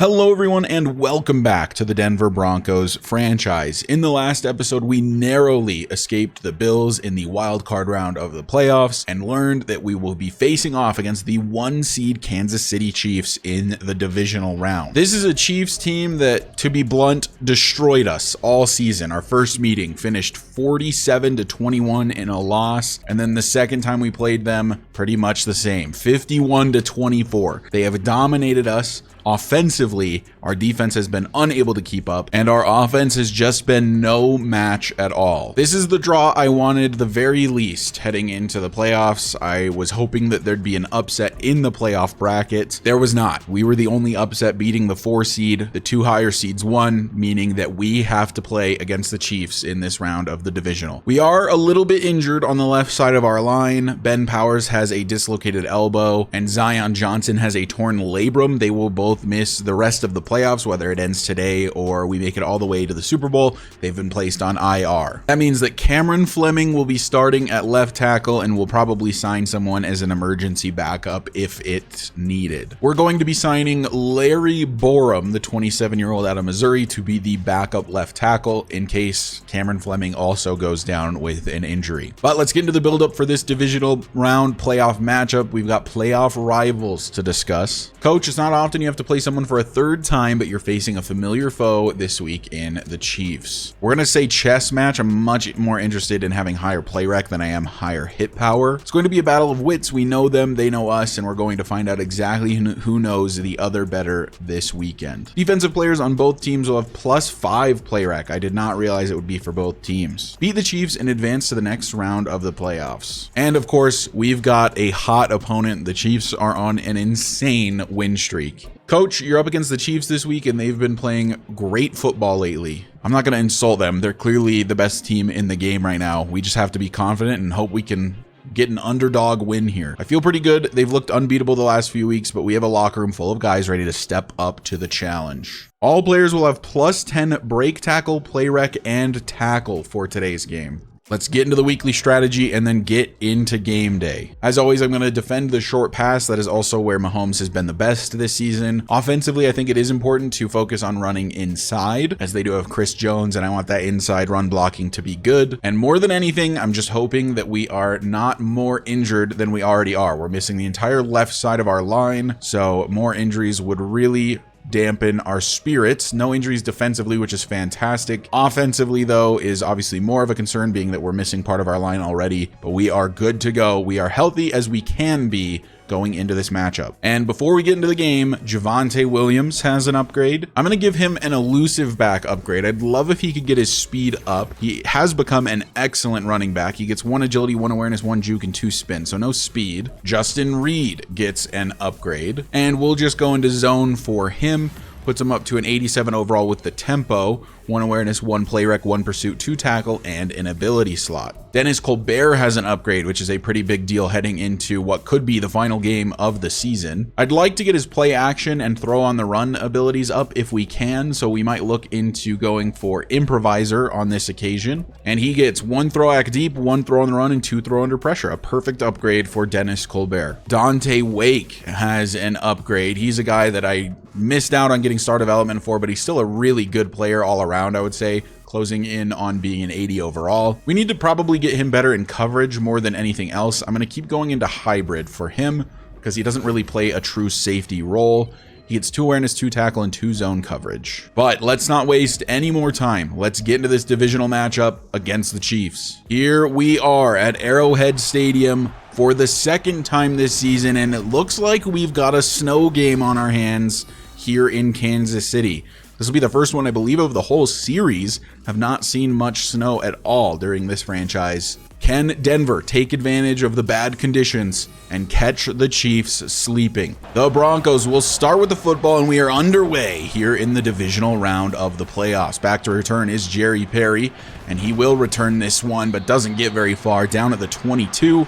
Hello everyone and welcome back to the Denver Broncos franchise. In the last episode, we narrowly escaped the Bills in the wild card round of the playoffs and learned that we will be facing off against the 1-seed Kansas City Chiefs in the divisional round. This is a Chiefs team that, to be blunt, destroyed us all season. Our first meeting finished 47-21 in a loss, and then the second time we played them, pretty much the same, 51-24. They have dominated us. Offensively, our defense has been unable to keep up, and our offense has just been no match at all. This is the draw I wanted the very least heading into the playoffs. I was hoping that there'd be an upset in the playoff bracket. There was not. We were the only upset, beating the 4 seed. The 2 higher seeds won, meaning that we have to play against the Chiefs in this round of the divisional. We are a little bit injured on the left side of our line. Ben Powers has a dislocated elbow, and Zion Johnson has a torn labrum. They will both miss the rest of the playoffs, whether it ends today or we make it all the way to the Super Bowl. They've been placed on IR. That means that Cameron Fleming will be starting at left tackle, and we'll probably sign someone as an emergency backup if it's needed. We're going to be signing Larry Borum, the 27-year-old out of Missouri, to be the backup left tackle in case Cameron Fleming also goes down with an injury. But let's get into the build-up for this divisional round playoff matchup. We've got playoff rivals to discuss. Coach, it's not often you have to play someone for a third time, but you're facing a familiar foe this week in the Chiefs. We're going to say chess match. I'm much more interested in having higher play rec than I am higher hit power. It's going to be a battle of wits. We know them, they know us, and we're going to find out exactly who knows the other better this weekend. Defensive players on both teams will have +5 play rec. I did not realize it would be for both teams. Beat the Chiefs and advance to the next round of the playoffs. And of course, we've got a hot opponent. The Chiefs are on an insane win streak. Coach, you're up against the Chiefs this week, and they've been playing great football lately. I'm not going to insult them. They're clearly the best team in the game right now. We just have to be confident and hope we can get an underdog win here. I feel pretty good. They've looked unbeatable the last few weeks, but we have a locker room full of guys ready to step up to the challenge. All players will have +10 break tackle, play rec, and tackle for today's game. Let's get into the weekly strategy and then get into game day. As always, I'm going to defend the short pass. That is also where Mahomes has been the best this season. Offensively, I think it is important to focus on running inside, as they do have Chris Jones, and I want that inside run blocking to be good. And more than anything, I'm just hoping that we are not more injured than we already are. We're missing the entire left side of our line, so more injuries would really dampen our spirits. No injuries defensively, which is fantastic. Offensively, though, is obviously more of a concern, being that we're missing part of our line already, but we are good to go. We are healthy as we can be going into this matchup. And before we get into the game, Javonte Williams has an upgrade. I'm going to give him an elusive back upgrade. I'd love if he could get his speed up. He has become an excellent running back. He gets 1 agility, 1 awareness, 1 juke, and 2 spin, so no speed. Justin Reed gets an upgrade, and we'll just go into zone for him. Puts him up to an 87 overall with the tempo, 1 awareness, 1 play rec, 1 pursuit, 2 tackle, and an ability slot. Dennis Colbert has an upgrade, which is a pretty big deal heading into what could be the final game of the season. I'd like to get his play action and throw on the run abilities up if we can, so we might look into going for improviser on this occasion. And he gets 1 throw act deep, 1 throw on the run, and 2 throw under pressure. A perfect upgrade for Dennis Colbert. Dante Wake has an upgrade. He's a guy that I missed out on getting star development for, but he's still a really good player all around, I would say, closing in on being an 80 overall. We need to probably get him better in coverage more than anything else. I'm going to keep going into hybrid for him because he doesn't really play a true safety role. He gets 2 awareness, 2 tackle, and 2 zone coverage. But let's not waste any more time. Let's get into this divisional matchup against the Chiefs. Here we are at Arrowhead Stadium for the second time this season, and it looks like we've got a snow game on our hands here in Kansas City. This will be the first one, I believe, of the whole series. Have not seen much snow at all during this franchise. Can Denver take advantage of the bad conditions and catch the Chiefs sleeping? The Broncos will start with the football, and we are underway here in the divisional round of the playoffs. Back to return is Jerry Perry, and he will return this one, but doesn't get very far, down at the 22.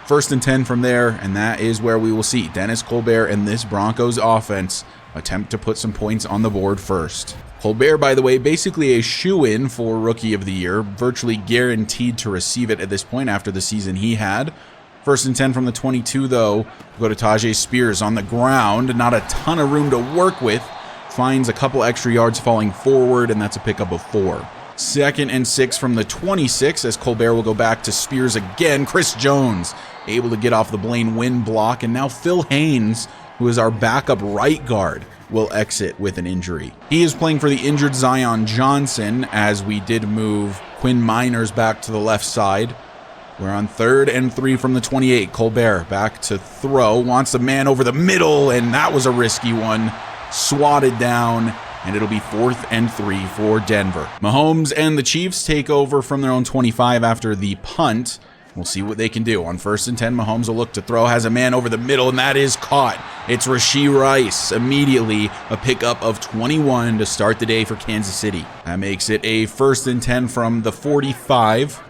1st and 10 from there, and that is where we will see Dennis Colbert and this Broncos offense attempt to put some points on the board first. Colbert, by the way, basically a shoo-in for Rookie of the Year, virtually guaranteed to receive it at this point after the season he had. 1st and 10 from the 22, though. We'll go to Tajay Spears on the ground. Not a ton of room to work with. finds a couple extra yards falling forward, and that's a pickup of 4. 2nd and 6 from the 26 as Colbert will go back to Spears again. Chris Jones able to get off the Blaine Wynn block, and now Phil Haynes, who is our backup right guard, will exit with an injury. He is playing for the injured Zion Johnson as we did move Quinn Miners back to the left side. We're on 3rd and 3 from the 28. Colbert back to throw, wants a man over the middle, and that was a risky one. Swatted down, and it'll be 4th and 3 for Denver. Mahomes and the Chiefs take over from their own 25 after the punt. We'll see what they can do. On 1st and 10, Mahomes will look to throw, has a man over the middle, and that is caught. It's Rashee Rice. Immediately, a pickup of 21 to start the day for Kansas City. That makes it a 1st and 10 from the 45.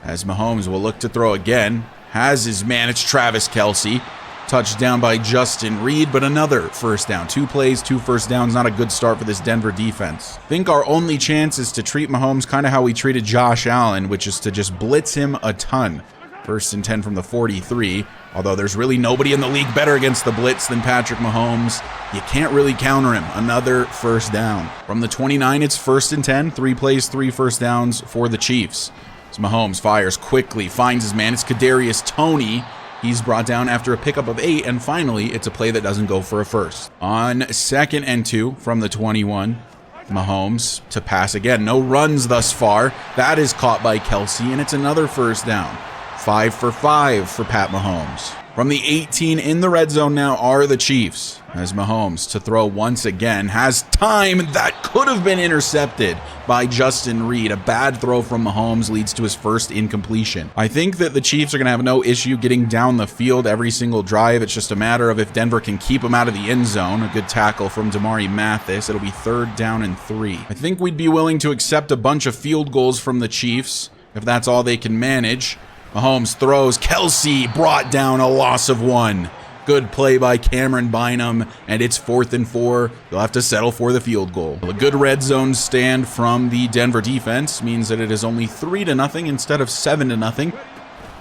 As Mahomes will look to throw again. Has his man, it's Travis Kelce. Touchdown by Justin Reed, but another first down. 2 plays, 2 first downs. Not a good start for this Denver defense. I think our only chance is to treat Mahomes kind of how we treated Josh Allen, which is to just blitz him a ton. 1st and 10 from the 43. Although there's really nobody in the league better against the blitz than Patrick Mahomes, you can't really counter him. Another first down. From the 29, it's 1st and 10. 3 plays, 3 first downs for the Chiefs. As Mahomes fires quickly, finds his man. It's Kadarius Toney. He's brought down after a pickup of 8, and finally, it's a play that doesn't go for a first. On 2nd and 2 from the 21, Mahomes to pass again. No runs thus far. That is caught by Kelce, and it's another first down. 5 for 5 for Pat Mahomes. From the 18 in the red zone now are the Chiefs. As Mahomes to throw once again, has time that could have been intercepted by Justin Reed. A bad throw from Mahomes leads to his first incompletion. I think that the Chiefs are going to have no issue getting down the field every single drive. It's just a matter of if Denver can keep him out of the end zone. A good tackle from Damari Mathis. It'll be 3rd down and 3. I think we'd be willing to accept a bunch of field goals from the Chiefs if that's all they can manage. Mahomes throws. Kelce brought down, a loss of 1. Good play by Cameron Bynum, and it's 4th and 4. You'll have to settle for the field goal. A good red zone stand from the Denver defense means that it is only 3-0 instead of 7-0.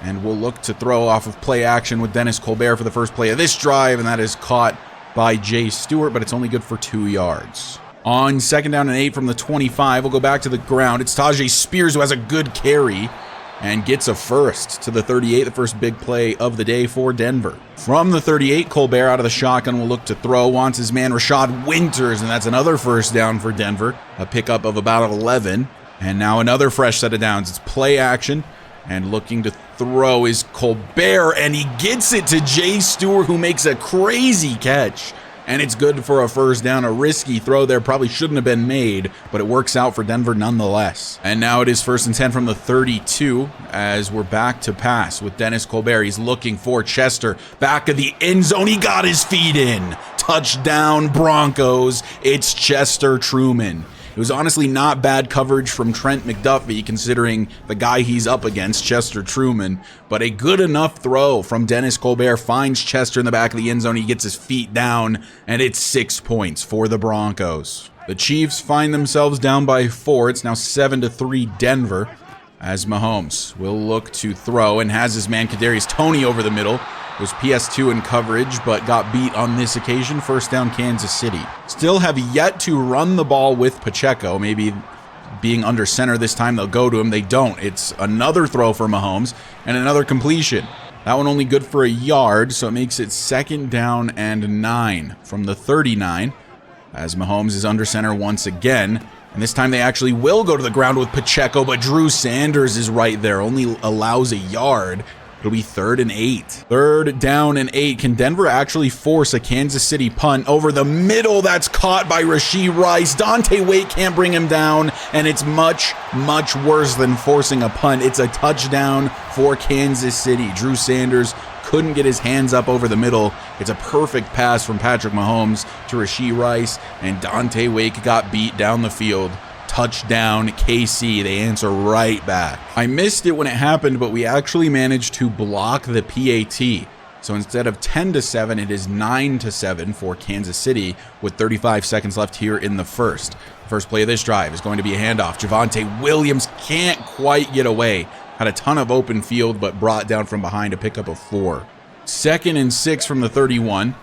And we'll look to throw off of play action with Dennis Colbert for the first play of this drive, and that is caught by Jay Stewart, but it's only good for 2 yards. On 2nd down and 8 from the 25, we'll go back to the ground. It's Tajay Spears who has a good carry and gets a first to the 38, the first big play of the day for Denver. From the 38, Colbert out of the shotgun will look to throw, wants his man Rashad Winters, and that's another first down for Denver, a pickup of about 11. And now another fresh set of downs. It's play action, and looking to throw is Colbert, and he gets it to Jay Stewart, who makes a crazy catch. And it's good for a first down. A risky throw there, probably shouldn't have been made, but it works out for Denver nonetheless. And now it is 1st and 10 from the 32 as we're back to pass with Dennis Colbert. He's looking for Chester. Back of the end zone. He got his feet in. Touchdown Broncos. It's Chester Truman. It was honestly not bad coverage from Trent McDuffie, considering the guy he's up against, Chester Truman, but a good enough throw from Dennis Colbert finds Chester in the back of the end zone. He gets his feet down, and it's 6 points for the Broncos. The Chiefs find themselves down by 4. It's now 7-3 Denver, as Mahomes will look to throw and has his man Kadarius Toney over the middle. It was PS2 in coverage, but got beat on this occasion. First down, Kansas City. Still have yet to run the ball with Pacheco. Maybe being under center this time, they'll go to him. They don't. It's another throw for Mahomes and another completion. That one only good for a yard, so it makes it 2nd down and 9 from the 39, as Mahomes is under center once again. And this time they actually will go to the ground with Pacheco, but Drew Sanders is right there, only allows a yard. It'll be 3rd and 8. 3rd down and 8. Can Denver actually force a Kansas City punt over the middle? That's caught by Rashee Rice. Dante Waite can't bring him down, and it's much, much worse than forcing a punt. It's a touchdown for Kansas City. Drew Sanders couldn't get his hands up over the middle. It's a perfect pass from Patrick Mahomes to Rashee Rice, and Dante Waite got beat down the field. Touchdown KC. They answer right back. I missed it when it happened, but we actually managed to block the PAT. So instead of 10-7, it is 9-7 for Kansas City with 35 seconds left here in the first. First play of this drive is going to be a handoff. Javonte Williams can't quite get away. Had a ton of open field, but brought down from behind a pickup of 4. 2nd and 6 from the 31.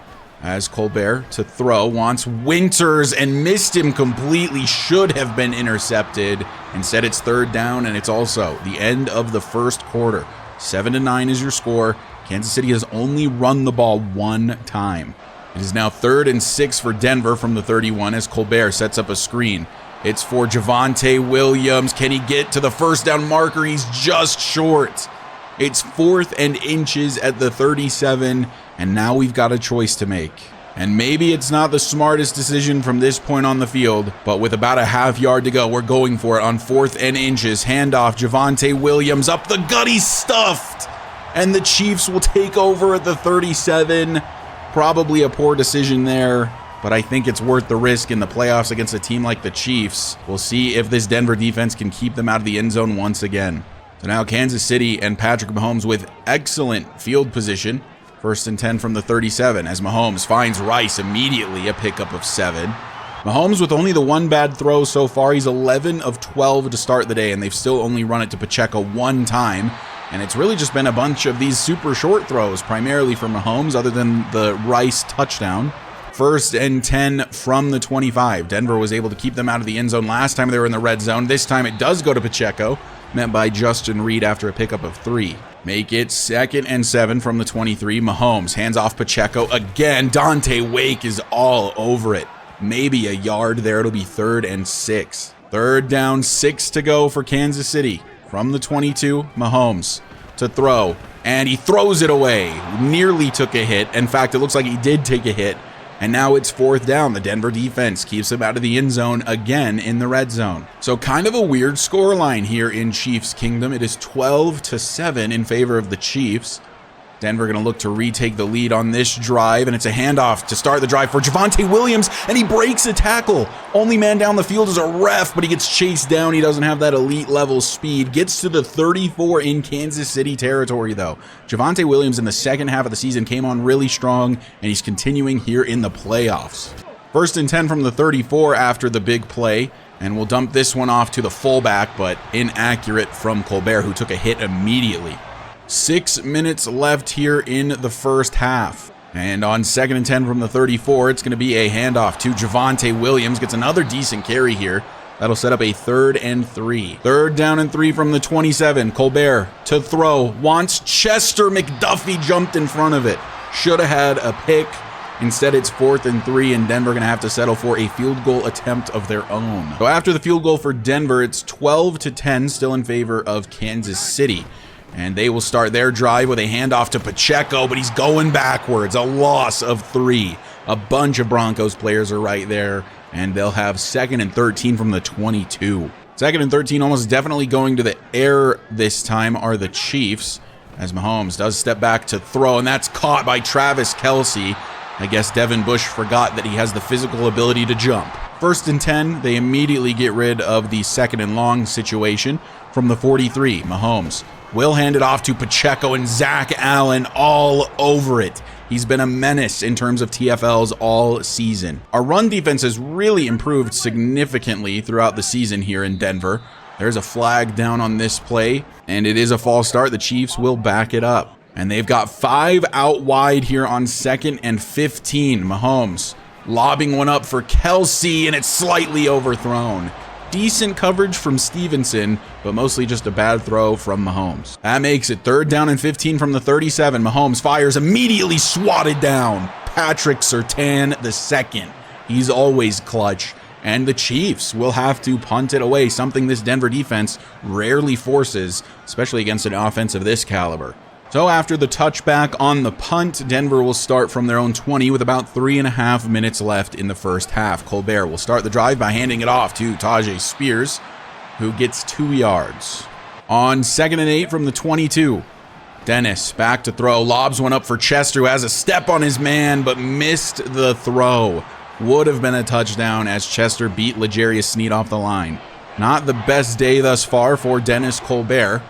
as Colbert to throw, wants Winters and missed him completely, should have been intercepted. Instead, it's third down, and it's also the end of the first quarter. 7-9 is your score. Kansas City has only run the ball one time. It is now 3rd and 6 for Denver from the 31 as Colbert sets up a screen. It's for Javonte Williams. Can he get to the first down marker? He's just short. It's 4th and inches at the 37, and now we've got a choice to make. And maybe it's not the smartest decision from this point on the field, but with about a half yard to go, we're going for it on 4th and inches. Handoff, Javonte Williams up the gut, he's stuffed! And the Chiefs will take over at the 37. Probably a poor decision there, but I think it's worth the risk in the playoffs against a team like the Chiefs. We'll see if this Denver defense can keep them out of the end zone once again. So now Kansas City and Patrick Mahomes with excellent field position. 1st and 10 from the 37 as Mahomes finds Rice immediately, a pickup of 7. Mahomes with only the one bad throw so far. He's 11 of 12 to start the day, and they've still only run it to Pacheco one time. And it's really just been a bunch of these super short throws, primarily for Mahomes, other than the Rice touchdown. 1st and 10 from the 25. Denver was able to keep them out of the end zone last time they were in the red zone. This time it does go to Pacheco, met by Justin Reed after a pickup of 3. Make it 2nd and 7 from the 23. Mahomes hands off Pacheco again. Dante Wake is all over it. Maybe a yard there. It'll be 3rd and 6. 3rd down, 6 to go for Kansas City. From the 22, Mahomes to throw, and he throws it away. Nearly took a hit. In fact, it looks like he did take a hit. And now it's 4th down. The Denver defense keeps him out of the end zone again in the red zone. So kind of a weird scoreline here in Chiefs Kingdom. It is 12-7 in favor of the Chiefs. Denver going to look to retake the lead on this drive, and it's a handoff to start the drive for Javonte Williams, and he breaks a tackle. Only man down the field is a ref, but he gets chased down. He doesn't have that elite level speed. Gets to the 34 in Kansas City territory, though. Javonte Williams in the second half of the season came on really strong, and he's continuing here in the playoffs. 1st and 10 from the 34 after the big play, and we'll dump this one off to the fullback, but inaccurate from Colbert, who took a hit immediately. 6 minutes left here in the first half. And on 2nd and 10 from the 34, it's going to be a handoff to Javonte Williams. Gets another decent carry here. That'll set up a 3rd and 3. 3rd down and 3 from the 27. Colbert to throw. Wants Chester. McDuffie jumped in front of it. Should have had a pick. Instead, it's 4th and 3, and Denver going to have to settle for a field goal attempt of their own. So after the field goal for Denver, it's 12-10, still in favor of Kansas City. And they will start their drive with a handoff to Pacheco, but he's going backwards. A loss of 3. A bunch of Broncos players are right there, and they'll have 2nd and 13 from the 22. 2nd and 13 almost definitely going to the air this time are the Chiefs, as Mahomes does step back to throw, and that's caught by Travis Kelce. I guess Devin Bush forgot that he has the physical ability to jump. 1st and 10, they immediately get rid of the 2nd and long situation from the 43. Mahomes will hand it off to Pacheco, and Zach Allen all over it. He's been a menace in terms of TFLs all season. Our run defense has really improved significantly throughout the season here in Denver. There's a flag down on this play, and it is a false start. The Chiefs will back it up. And they've got 5 out wide here on 2nd and 15. Mahomes lobbing one up for Kelce, and it's slightly overthrown. Decent coverage from Stevenson, but mostly just a bad throw from Mahomes. That makes it 3rd down and 15 from the 37. Mahomes fires, immediately swatted down. Patrick Surtain II. He's always clutch. And the Chiefs will have to punt it away, something this Denver defense rarely forces, especially against an offense of this caliber. So after the touchback on the punt, Denver will start from their own 20 with about 3.5 minutes left in the first half. Colbert will start the drive by handing it off to Tajay Spears, who gets 2 yards. On 2nd and 8 from the 22, Dennis back to throw, lobs one up for Chester, who has a step on his man, but missed the throw. Would have been a touchdown as Chester beat L'Jarius Sneed off the line. Not the best day thus far for Dennis Colbert.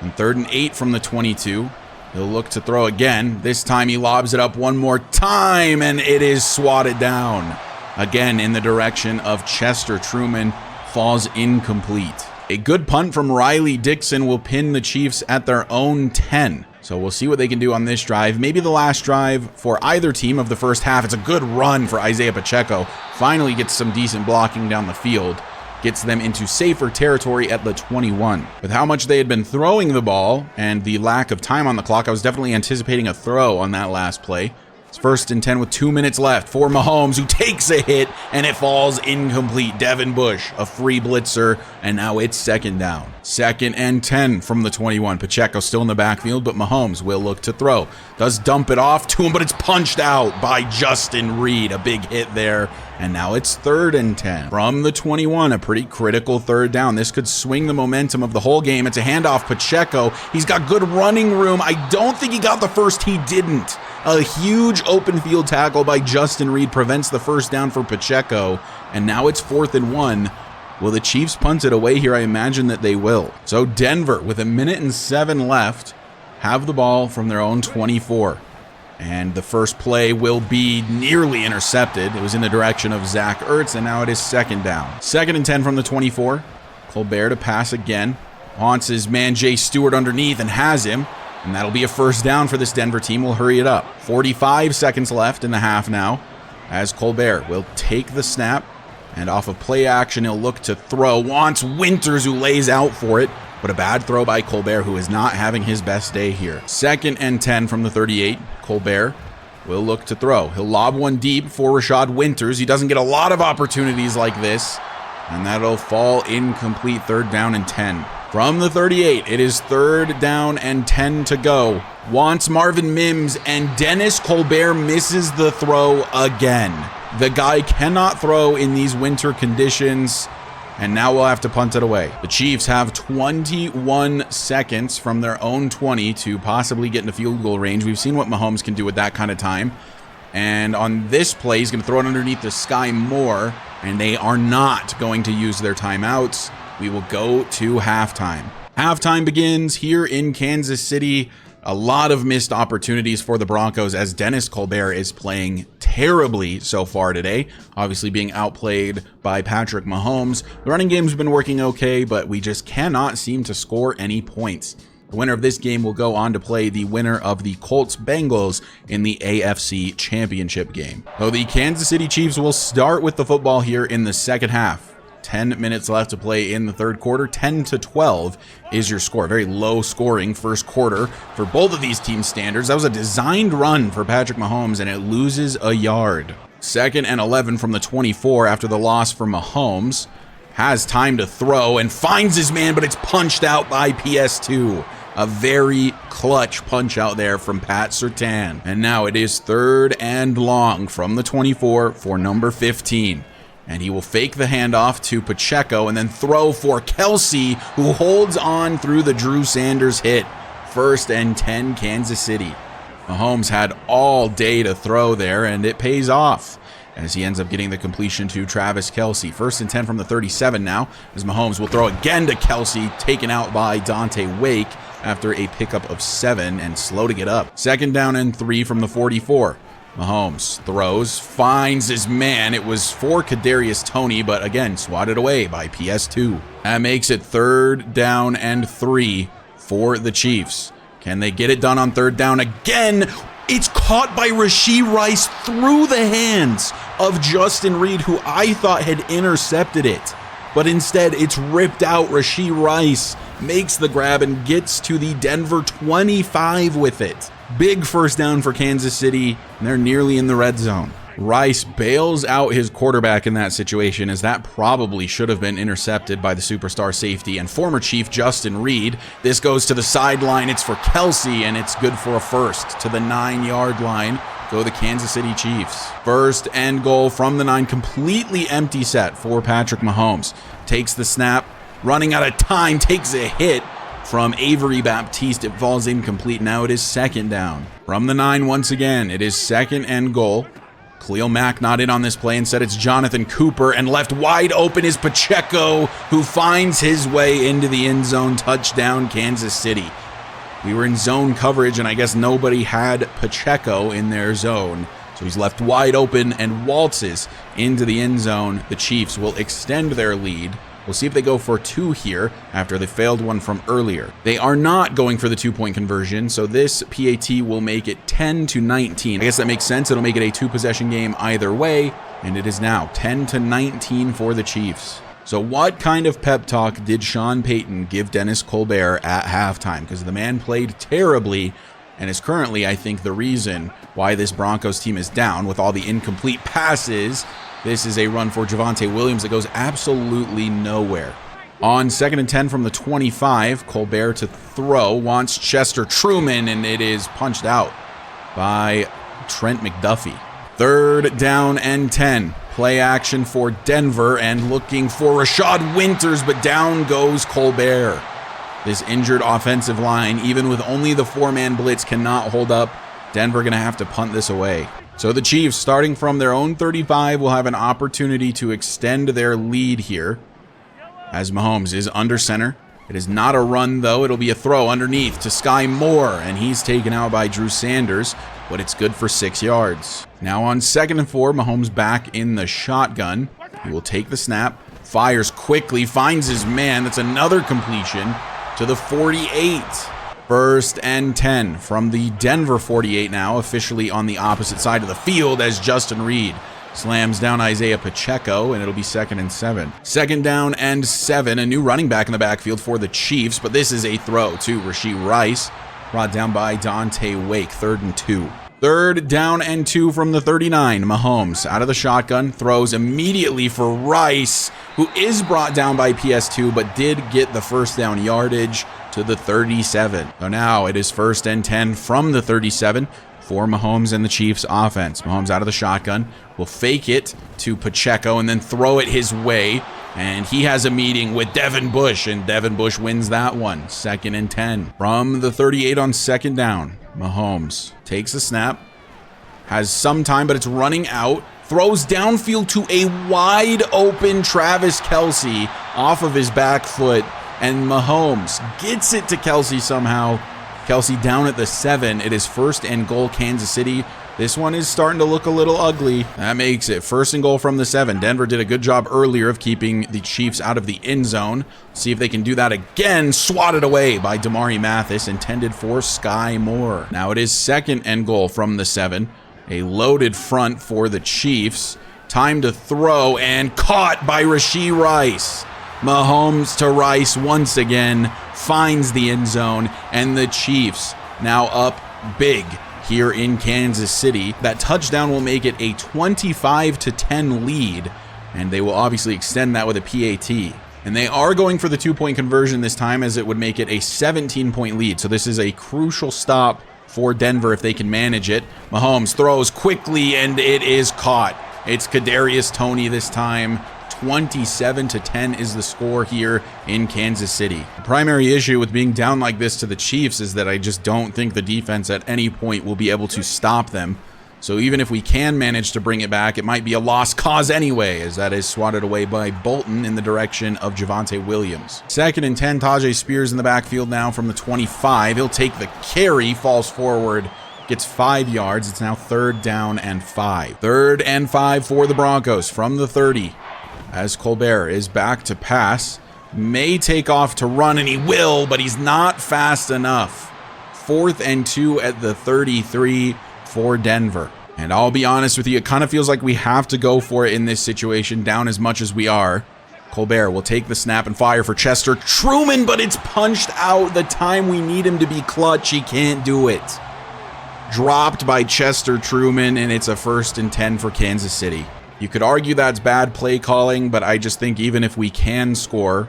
On 3rd and 8 from the 22, he'll look to throw again. This time he lobs it up one more time, and it is swatted down. Again in the direction of Chester. Truman falls incomplete. A good punt from Riley Dixon will pin the Chiefs at their own 10. So we'll see what they can do on this drive. Maybe the last drive for either team of the first half. It's a good run for Isaiah Pacheco. Finally gets some decent blocking down the field. Gets them into safer territory at the 21. With how much they had been throwing the ball and the lack of time on the clock, I was definitely anticipating a throw on that last play. It's 1st and 10 with 2 minutes left for Mahomes, who takes a hit, and it falls incomplete. Devin Bush, a free blitzer, and now it's 2nd down. 2nd and 10 from the 21. Pacheco still in the backfield, but Mahomes will look to throw. Does dump it off to him, but it's punched out by Justin Reed. A big hit there, and now it's 3rd and 10. From the 21, a pretty critical 3rd down. This could swing the momentum of the whole game. It's a handoff. Pacheco, he's got good running room. I don't think he got the first. He didn't. A huge open field tackle by Justin Reed prevents the 1st down for Pacheco, and now it's 4th and 1. Will the Chiefs punt it away here? I imagine that they will. So Denver, with 1:07 left, have the ball from their own 24. And the first play will be nearly intercepted. It was in the direction of Zach Ertz, and now it is 2nd down. 2nd and 10 from the 24. Colbert to pass again. Wants his man Jay Stewart underneath and has him. And that'll be a 1st down for this Denver team. We'll hurry it up. 45 seconds left in the half now, as Colbert will take the snap, and off of play action, he'll look to throw. Wants Winters, who lays out for it, but a bad throw by Colbert, who is not having his best day here. 2nd and 10 from the 38. Colbert will look to throw. He'll lob one deep for Rashad Winters. He doesn't get a lot of opportunities like this, and that'll fall incomplete. 3rd down and 10. From the 38, it is 3rd down and 10 to go. Wants Marvin Mims, and Dennis Colbert misses the throw again. The guy cannot throw in these winter conditions, and now we'll have to punt it away. The Chiefs have 21 seconds from their own 20 to possibly get into field goal range. We've seen what Mahomes can do with that kind of time. And on this play, he's going to throw it underneath the Sky Moore, and they are not going to use their timeouts. We will go to halftime. Halftime begins here in Kansas City. A lot of missed opportunities for the Broncos as Dennis Colbert is playing terribly so far today, obviously being outplayed by Patrick Mahomes. The running game's been working okay, but we just cannot seem to score any points. The winner of this game will go on to play the winner of the Colts-Bengals in the AFC Championship game. So the Kansas City Chiefs will start with the football here in the 2nd half. 10 minutes left to play in the 3rd quarter. 10-12 is your score. Very low scoring 1st quarter for both of these team standards. That was a designed run for Patrick Mahomes, and it loses a yard. 2nd and 11 from the 24 after the loss for Mahomes. Has time to throw and finds his man, but it's punched out by PS2. A very clutch punch out there from Pat Surtain. And now it is 3rd and long from the 24 for number 15. And he will fake the handoff to Pacheco and then throw for Kelsey, who holds on through the Drew Sanders hit. 1st and 10, Kansas City. Mahomes had all day to throw there, and it pays off as he ends up getting the completion to Travis Kelsey. 1st and 10 from the 37 now, as Mahomes will throw again to Kelsey, taken out by Dante Wake after a pickup of 7 and slow to get up. 2nd down and 3 from the 44. Mahomes throws, finds his man. It was for Kadarius Toney, but again, swatted away by PS2. That makes it 3rd down and 3 for the Chiefs. Can they get it done on 3rd down again? It's caught by Rashee Rice through the hands of Justin Reed, who I thought had intercepted it. But instead, it's ripped out. Rashee Rice makes the grab and gets to the Denver 25 with it. Big 1st down for Kansas City, and they're nearly in the red zone. Rice bails out his quarterback in that situation, as that probably should have been intercepted by the superstar safety and former Chief Justin Reed. This goes to the sideline. It's for Kelsey, and it's good for a 1st to the 9-yard line. Go the Kansas City Chiefs. 1st and goal from the 9, completely empty set for Patrick Mahomes. Takes the snap, running out of time, takes a hit from Avery Baptiste. It falls incomplete. Now it is 2nd down. From the 9 once again, it is 2nd and goal. Khalil Mack not in on this play. Instead, it's Jonathan Cooper, and left wide open is Pacheco, who finds his way into the end zone. Touchdown, Kansas City. We were in zone coverage, and I guess nobody had Pacheco in their zone. So he's left wide open and waltzes into the end zone. The Chiefs will extend their lead We'll see if they go for 2 here after they failed one from earlier. They are not going for the 2-point conversion, so this PAT will make it 10-19. I guess that makes sense. It'll make it a 2-possession game either way, and it is now 10-19 for the Chiefs. So what kind of pep talk did Sean Payton give Dennis Colbert at halftime? Because the man played terribly and is currently, I think, the reason why this Broncos team is down with all the incomplete passes. This is a run for Javonte Williams that goes absolutely nowhere. On 2nd and 10 from the 25, Colbert to throw, wants Chester Truman, and it is punched out by Trent McDuffie. 3rd down and 10. Play action for Denver and looking for Rashad Winters, but down goes Colbert. This injured offensive line, even with only the 4-man blitz, cannot hold up. Denver going to have to punt this away. So the Chiefs, starting from their own 35, will have an opportunity to extend their lead here as Mahomes is under center. It is not a run, though. It'll be a throw underneath to Sky Moore, and he's taken out by Drew Sanders, but it's good for 6 yards. Now on 2nd and 4, Mahomes back in the shotgun. He will take the snap, fires quickly, finds his man. That's another completion to the 48. 1st and 10 from the Denver 48 now, officially on the opposite side of the field as Justin Reed slams down Isaiah Pacheco, and it'll be 2nd and 7. 2nd down and 7, a new running back in the backfield for the Chiefs, but this is a throw to Rashee Rice, brought down by Dante Wake. 3rd and 2. 3rd down and 2 from the 39. Mahomes out of the shotgun, throws immediately for Rice, who is brought down by PS2, but did get the 1st down yardage to the 37. So now it is 1st and 10 from the 37 for Mahomes and the Chiefs offense. Mahomes out of the shotgun, will fake it to Pacheco and then throw it his way. And he has a meeting with Devin Bush, and Devin Bush wins that one. 2nd and 10 from the 38 on 2nd down. Mahomes takes a snap, has some time, but it's running out. Throws downfield to a wide open Travis Kelce off of his back foot, and Mahomes gets it to Kelce somehow. Kelce down at the 7. It is 1st and goal, Kansas City. This one is starting to look a little ugly. That makes it 1st and goal from the 7. Denver did a good job earlier of keeping the Chiefs out of the end zone. See if they can do that again. Swatted away by Damari Mathis, intended for Sky Moore. Now it is 2nd and goal from the 7. A loaded front for the Chiefs. Time to throw, and caught by Rashee Rice. Mahomes to Rice once again, finds the end zone, and the Chiefs now up big here in Kansas City. That touchdown will make it a 25-10 lead, and they will obviously extend that with a PAT. And they are going for the 2-point conversion this time, as it would make it a 17-point lead. So this is a crucial stop for Denver if they can manage it. Mahomes throws quickly, and it is caught. It's Kadarius Toney this time. 27-10 is the score here in Kansas City. The primary issue with being down like this to the Chiefs is that I just don't think the defense at any point will be able to stop them. So even if we can manage to bring it back, it might be a lost cause anyway, as that is swatted away by Bolton in the direction of Javonte Williams. 2nd and 10, Tajay Spears in the backfield now from the 25. He'll take the carry, falls forward, gets 5 yards. It's now 3rd down and 5. 3rd and 5 for the Broncos from the 30. As Colbert is back to pass, may take off to run, and he will, but he's not fast enough. 4th and 2 at the 33 for Denver. And I'll be honest with you, it kind of feels like we have to go for it in this situation, down as much as we are. Colbert will take the snap and fire for Chester Truman, but it's punched out. The time we need him to be clutch, he can't do it. Dropped by Chester Truman, and it's a 1st and 10 for Kansas City. You could argue that's bad play calling, but I just think even if we can score,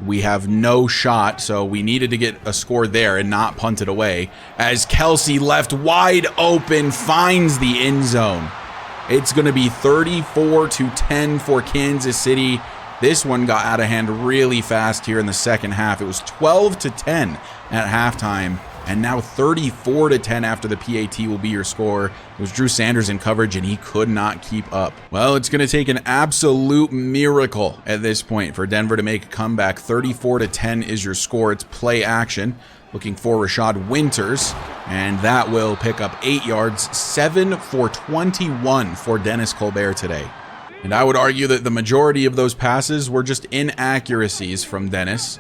we have no shot. So we needed to get a score there and not punt it away. As Kelce left wide open, finds the end zone. It's going to be 34-10 for Kansas City. This one got out of hand really fast here in the second half. It was 12-10 at halftime. And now 34-10 after the PAT will be your score. It was Drew Sanders in coverage, and he could not keep up. Well, it's going to take an absolute miracle at this point for Denver to make a comeback. 34-10 is your score. It's play action. Looking for Rashad Winters, and that will pick up 8 yards. 7 for 21 for Dennis Colbert today. And I would argue that the majority of those passes were just inaccuracies from Dennis.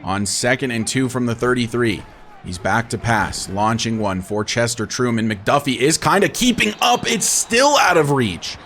On 2nd and 2 from the 33. He's back to pass, launching one for Chester Truman. McDuffie is kind of keeping up. It's still out of reach.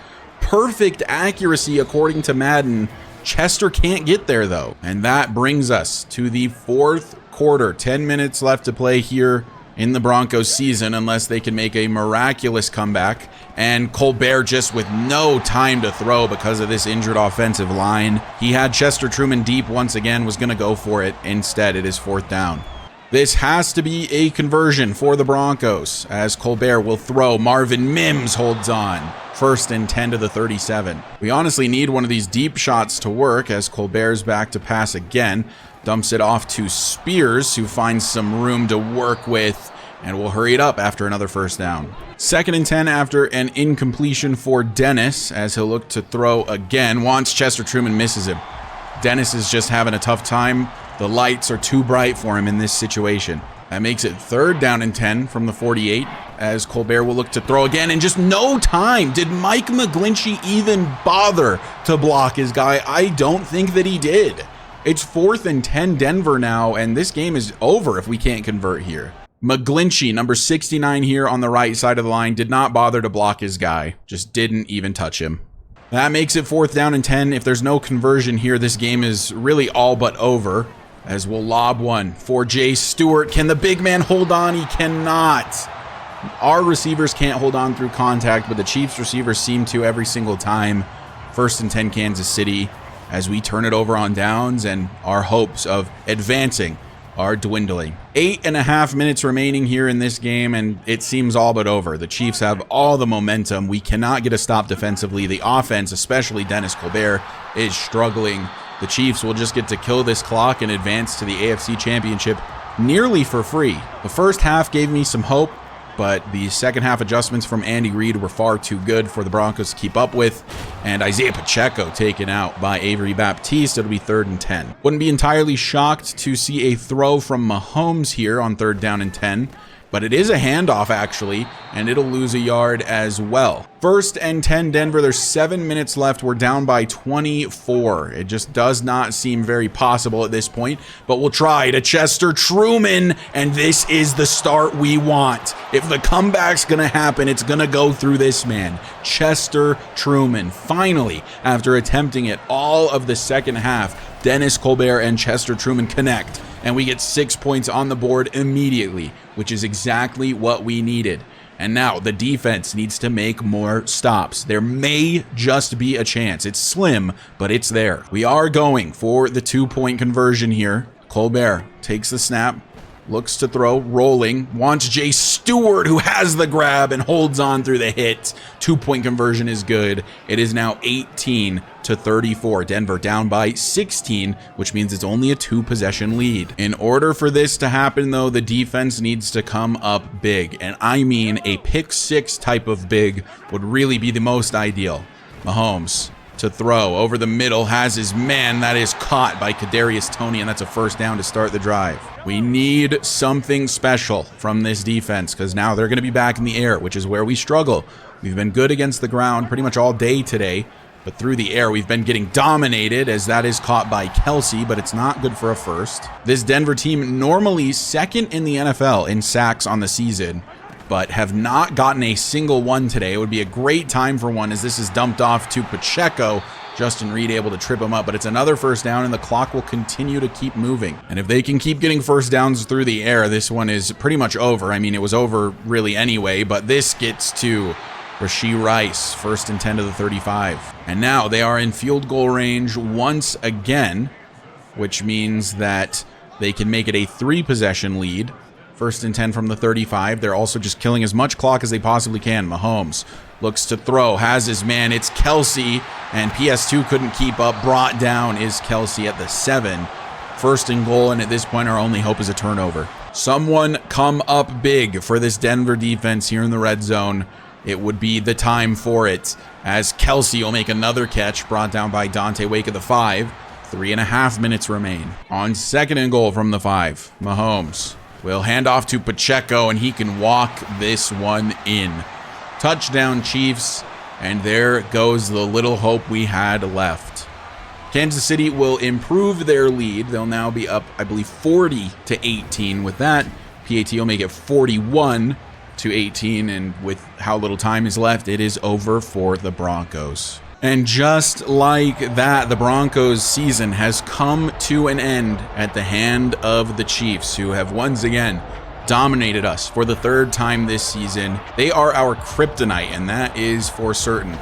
Perfect accuracy according to Madden. Chester can't get there though. And that brings us to the 4th quarter. 10 minutes left to play here in the Broncos season unless they can make a miraculous comeback. And Colbert just with no time to throw because of this injured offensive line. He had Chester Truman deep once again, was going to go for it. Instead, it is 4th down. This has to be a conversion for the Broncos as Colbert will throw. Marvin Mims holds on. 1st and 10 to the 37. We honestly need one of these deep shots to work as Colbert's back to pass again. Dumps it off to Spears, who finds some room to work with and will hurry it up after another 1st down. 2nd and 10 after an incompletion for Dennis as he'll look to throw again. Wants Chester Truman, misses him. Dennis is just having a tough time. The lights are too bright for him in this situation. That makes it 3rd down and 10 from the 48 as Colbert will look to throw again and just no time. Did Mike McGlinchey even bother to block his guy? I don't think that he did. It's 4th and 10 Denver now, and this game is over if we can't convert here. McGlinchey, number 69 here on the right side of the line, did not bother to block his guy. Just didn't even touch him. That makes it 4th down and 10. If there's no conversion here, this game is really all but over. As we'll lob one for Jay Stewart. Can the big man hold on? He cannot. Our receivers can't hold on through contact, but the Chiefs receivers seem to every single time. 1st and 10 Kansas City as we turn it over on downs, and our hopes of advancing are dwindling. 8.5 minutes remaining here in this game, and it seems all but over. The Chiefs have all the momentum. We cannot get a stop defensively. The offense, especially Dennis Colbert, is struggling. The Chiefs will just get to kill this clock and advance to the AFC Championship nearly for free. The first half gave me some hope, but the second half adjustments from Andy Reid were far too good for the Broncos to keep up with, and Isaiah Pacheco taken out by Avery Baptiste. It'll be 3rd and 10. Wouldn't be entirely shocked to see a throw from Mahomes here on 3rd down and 10, but it is a handoff actually, and it'll lose a yard as well. 1st and 10 Denver, there's 7 minutes left. We're down by 24. It just does not seem very possible at this point, but we'll try to Chester Truman, and this is the start we want. If the comeback's gonna happen, it's gonna go through this man, Chester Truman. Finally, after attempting it all of the second half, Dennis Colbert and Chester Truman connect, and we get 6 points on the board immediately, which is exactly what we needed. And now the defense needs to make more stops. There may just be a chance. It's slim, but it's there. We are going for the 2-point conversion here. Colbert takes the snap, looks to throw, rolling, wants Jay Stewart, who has the grab and holds on through the hit. 2-point conversion is good. It is now 18-34. Denver down by 16, which means it's only a 2-possession lead. In order for this to happen, though, the defense needs to come up big. And I mean a pick 6 type of big would really be the most ideal. Mahomes to throw over the middle, has his man. That is caught by Kadarius Toney, and that's a 1st down to start the drive. We need something special from this defense because now they're going to be back in the air, which is where we struggle. We've been good against the ground pretty much all day today, but through the air we've been getting dominated as that is caught by Kelsey, but it's not good for a 1st. This Denver team normally 2nd in the NFL in sacks on the season, but have not gotten a single one today. It would be a great time for one as this is dumped off to Pacheco. Justin Reed able to trip him up, but it's another 1st down and the clock will continue to keep moving. And if they can keep getting 1st downs through the air, this one is pretty much over. I mean, it was over really anyway, but this gets to Rashee Rice, 1st and 10 to the 35. And now they are in field goal range once again, which means that they can make it a 3-possession lead. 1st and 10 from the 35. They're also just killing as much clock as they possibly can. Mahomes looks to throw, has his man. It's Kelsey, and PS2 couldn't keep up. Brought down is Kelsey at the 7. 1st and goal, and at this point, our only hope is a turnover. Someone come up big for this Denver defense here in the red zone. It would be the time for it, as Kelsey will make another catch, brought down by Dante Wake at the 5. 3.5 minutes remain. On 2nd and goal from the 5, Mahomes will hand off to Pacheco, and he can walk this one in. Touchdown, Chiefs. And there goes the little hope we had left. Kansas City will improve their lead. They'll now be up, I believe, 40-18. With that, PAT will make it 41-18. And with how little time is left, it is over for the Broncos. And just like that, the Broncos season has come to an end at the hand of the Chiefs, who have once again dominated us for the third time this season. They are our kryptonite, and that is for certain.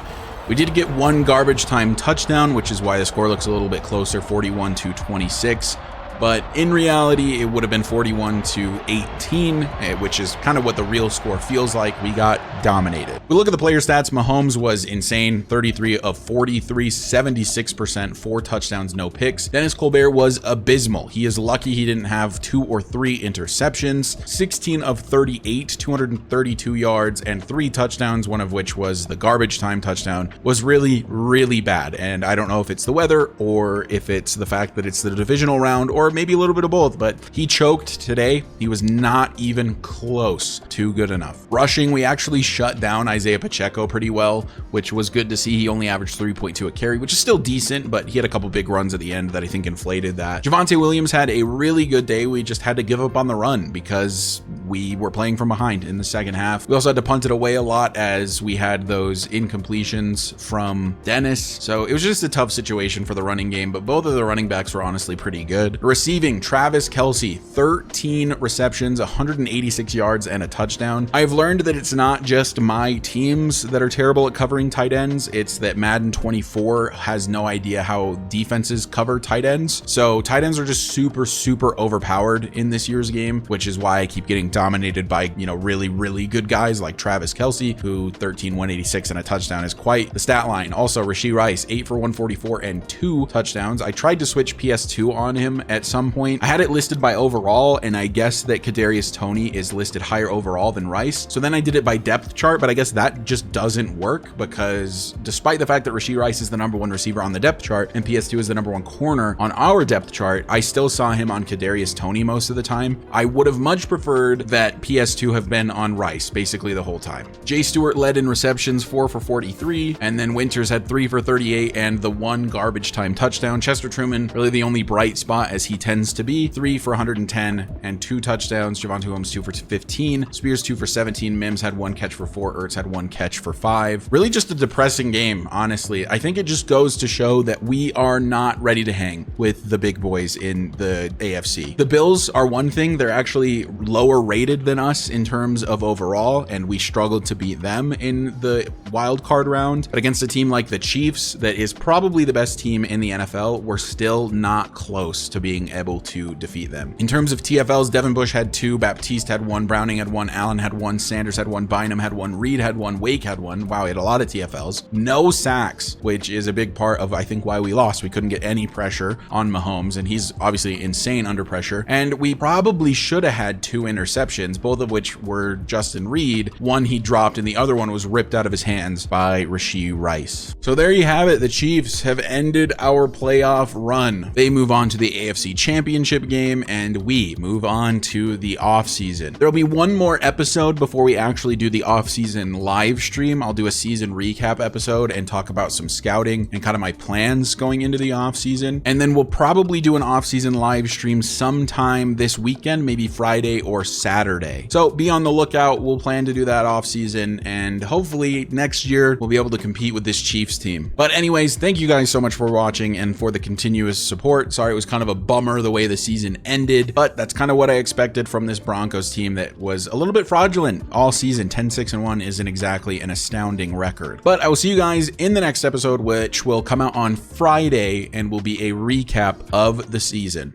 We did get one garbage time touchdown, which is why the score looks a little bit closer, 41-26. But in reality, it would have been 41-18, which is kind of what the real score feels like. We got dominated. We look at the player stats. Mahomes was insane, 33 of 43, 76%, 4 touchdowns, no picks. Dennis Colbert was abysmal. He is lucky he didn't have 2 or 3 interceptions, 16 of 38, 232 yards, and 3 touchdowns, one of which was the garbage time touchdown, was really, really bad. And I don't know if it's the weather or if it's the fact that it's the divisional round or maybe a little bit of both, but he choked today. He was not even close to good enough. Rushing, we actually shut down Isaiah Pacheco pretty well, which was good to see. He only averaged 3.2 a carry, which is still decent, but he had a couple big runs at the end that I think inflated that. Javonte Williams had a really good day. We just had to give up on the run because we were playing from behind in the second half. We also had to punt it away a lot as we had those incompletions from Dennis. So it was just a tough situation for the running game, but both of the running backs were honestly pretty good. Receiving, Travis Kelce, 13 receptions, 186 yards, and a touchdown. I've learned that it's not just my teams that are terrible at covering tight ends. It's that Madden 24 has no idea how defenses cover tight ends. So tight ends are just super, super overpowered in this year's game, which is why I keep getting dominated by, really, really good guys like Travis Kelce, who 13, 186 and a touchdown is quite the stat line. Also, Rashee Rice, 8 for 144 and 2 touchdowns. I tried to switch PS2 on him at some point. I had it listed by overall, and I guess that Kadarius Toney is listed higher overall than Rice. So then I did it by depth chart, but I guess that just doesn't work because despite the fact that Rashee Rice is the #1 receiver on the depth chart and PS2 is the #1 corner on our depth chart, I still saw him on Kadarius Toney most of the time. I would have much preferred that PS2 have been on Rice basically the whole time. Jay Stewart led in receptions, 4 for 43, and then Winters had 3 for 38 and the 1 garbage time touchdown. Chester Truman, really the only bright spot as he tends to be, 3 for 110 and 2 touchdowns. Javonte Williams 2 for 15, Spears 2 for 17, Mims had 1 catch for 4, Ertz had 1 catch for 5. Really just a depressing game, honestly. I think it just goes to show that we are not ready to hang with the big boys in the AFC. The Bills are one thing, they're actually lower rated than us in terms of overall, and we struggled to beat them in the wild card round. But against a team like the Chiefs, that is probably the best team in the NFL, we're still not close to being able to defeat them. In terms of TFLs, Devin Bush had 2, Baptiste had 1, Browning had 1, Allen had 1, Sanders had 1, Bynum had 1, Reed had 1, Wake had 1. Wow, he had a lot of TFLs. No sacks, which is a big part of, I think, why we lost. We couldn't get any pressure on Mahomes, and he's obviously insane under pressure. And we probably should have had 2 interceptions, both of which were Justin Reed. One he dropped, and the other one was ripped out of his hands by Rashee Rice. So there you have it. The Chiefs have ended our playoff run. They move on to the AFC Championship game, and we move on to the offseason. There'll be one more episode before we actually do the offseason live stream. I'll do a season recap episode and talk about some scouting and kind of my plans going into the offseason. And then we'll probably do an offseason live stream sometime this weekend, maybe Friday or Saturday. So be on the lookout. We'll plan to do that offseason, and hopefully next year we'll be able to compete with this Chiefs team. But anyways, thank you guys so much for watching and for the continuous support. Sorry, it was kind of a bummer the way the season ended, but that's kind of what I expected from this Broncos team that was a little bit fraudulent all season. 10-6-1 isn't exactly an astounding record. But I will see you guys in the next episode, which will come out on Friday and will be a recap of the season.